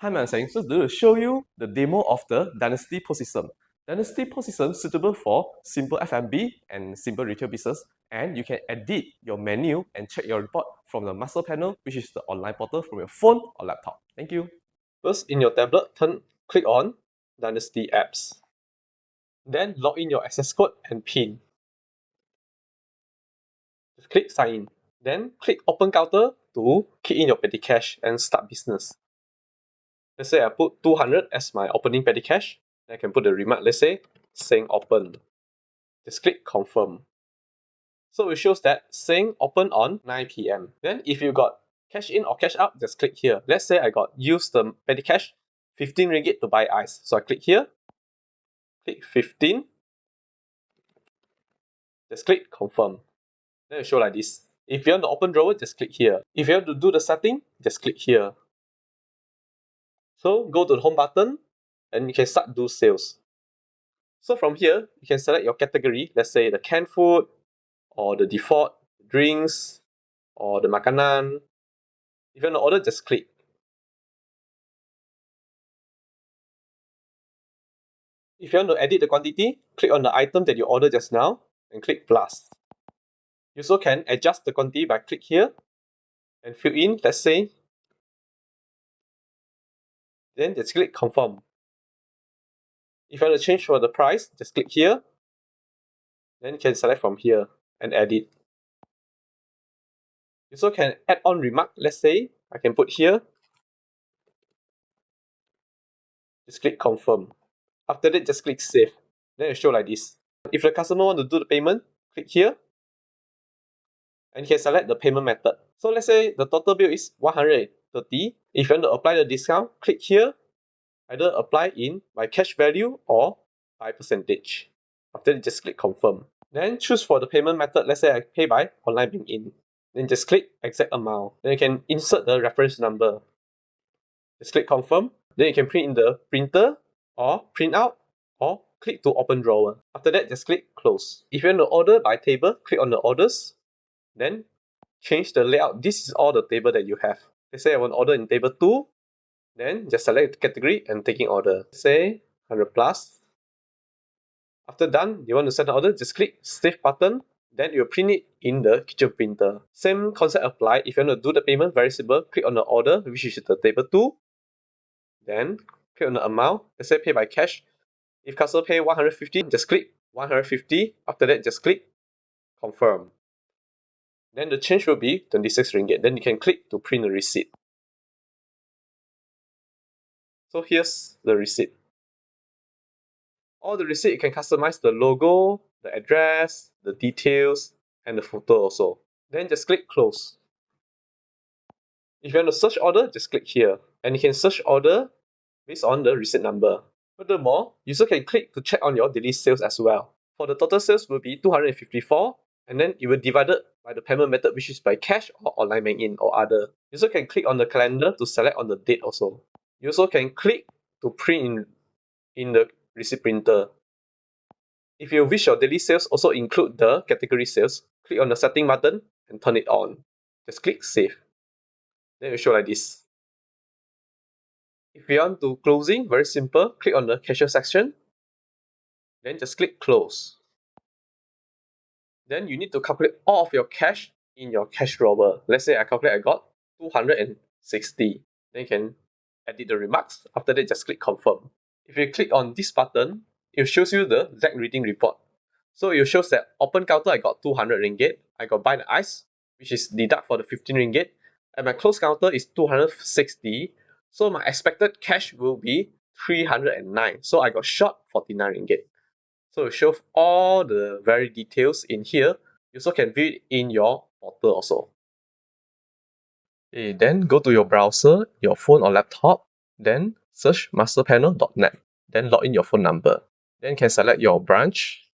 Hi, I'm Seng. So today to show you the demo of the Diners.ty POS System. Diners.ty POS System suitable for simple F&B and simple retail business, and you can edit your menu and check your report from the master panel, which is the online portal from your phone or laptop. Thank you. First, in your tablet, click on Diners.ty apps. Then log in your access code and PIN. Just click sign in. Then click open counter to key in your petty cash and start business. Let's say I put 200 as my opening petty cash. Then I can put the remark, let's say Seng open. Just click confirm. So it shows that Seng open on 9 p.m. Then if you got cash in or cash out, just click here. Let's say I got used the petty cash 15 ringgit to buy ice. So I click here, click 15. Just click confirm. Then it show like this. If you want to open drawer, just click here. If you want to do the setting, just click here. So go to the home button and you can start do sales. So from here, you can select your category, let's say the canned food, or the default drinks, or the makanan. If you want to order, just click. If you want to edit the quantity, click on the item that you ordered just now and click plus. You also can adjust the quantity by click here and fill in, let's say, then just click confirm. If you want to change for the price, just click here. Then you can select from here and edit. You also can add on remark, let's say, I can put here. Just click confirm. After that, just click save. Then it show like this. If the customer want to do the payment, click here. And you can select the payment method. So let's say the total bill is 130. If you want to apply the discount, click here. Either apply in by cash value or by percentage. After that, just click confirm. Then choose for the payment method. Let's say I pay by online bank-in. Then just click exact amount. Then you can insert the reference number. Just click confirm. Then you can print in the printer or print out or click to open drawer. After that, just click close. If you want to order by table, click on the orders. Then change the layout. This is all the table that you have. Let's say I want to order in table 2. Then just select the category and taking order. Say 100 plus. After done, you want to send the order, just click save button. Then you print it in the kitchen printer. Same concept apply. If you want to do the payment, very simple. Click on the order, which is the table 2. Then click on the amount. Let's say pay by cash. If customer pay 150, just click 150. After that, just click confirm. Then the change will be 26 ringgit. Then you can click to print the receipt. So here's the receipt. All the receipt, you can customize the logo, the address, the details, and the photo also. Then just click close. If you want to search order, just click here. And you can search order based on the receipt number. Furthermore, you also can click to check on your daily sales as well. For the total sales will be 254, and then it will divide it by the payment method, which is by cash or online bank-in or other. You also can click on the calendar to select on the date also. You also can click to print in the receipt printer. If you wish your daily sales also include the category sales, click on the setting button and turn it on. Just click save. Then it will show like this. If you want to closing, very simple, click on the cashier section. Then just click close. Then you need to calculate all of your cash in your cash drawer. Let's say I calculate I got 260. Then you can edit the remarks. After that, just click confirm. If you click on this button, it shows you the exact reading report. So it shows that open counter I got 200 ringgit. I got buy the ice, which is deduct for the 15 ringgit. And my close counter is 260. So my expected cash will be 309. So I got short 49 ringgit. So it shows all the very details in here. You also can view it in your portal also. Okay, then go to your browser, your phone or laptop, then search masterpanel.net. Then log in your phone number. Then you can select your branch.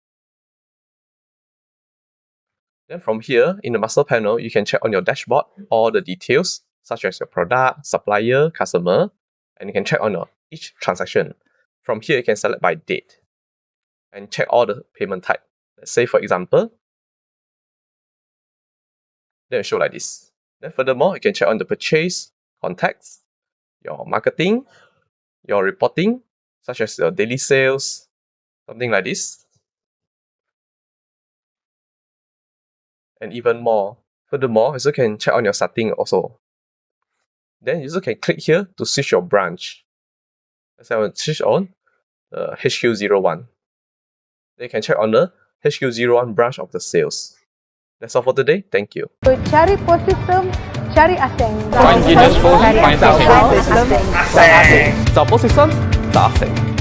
Then from here, in the master panel, you can check on your dashboard all the details, such as your product, supplier, customer, and you can check on your each transaction. From here, you can select by date and check all the payment type. Let's say, for example, then it show like this. Then furthermore, you can check on the purchase, contacts. your marketing, your reporting, such as your daily sales, something like this, and even more. Furthermore, you also can check on your setting also. Then you also can click here to switch your branch. Let's say I want to switch on the HQ01. Then you can check on the HQ01 branch of the sales. That's all for today. Thank you. Cari POS System, cari Aseng. Find Diners POS, Cari find Aseng. Aseng. Aseng. Sa POS System, sa Aseng.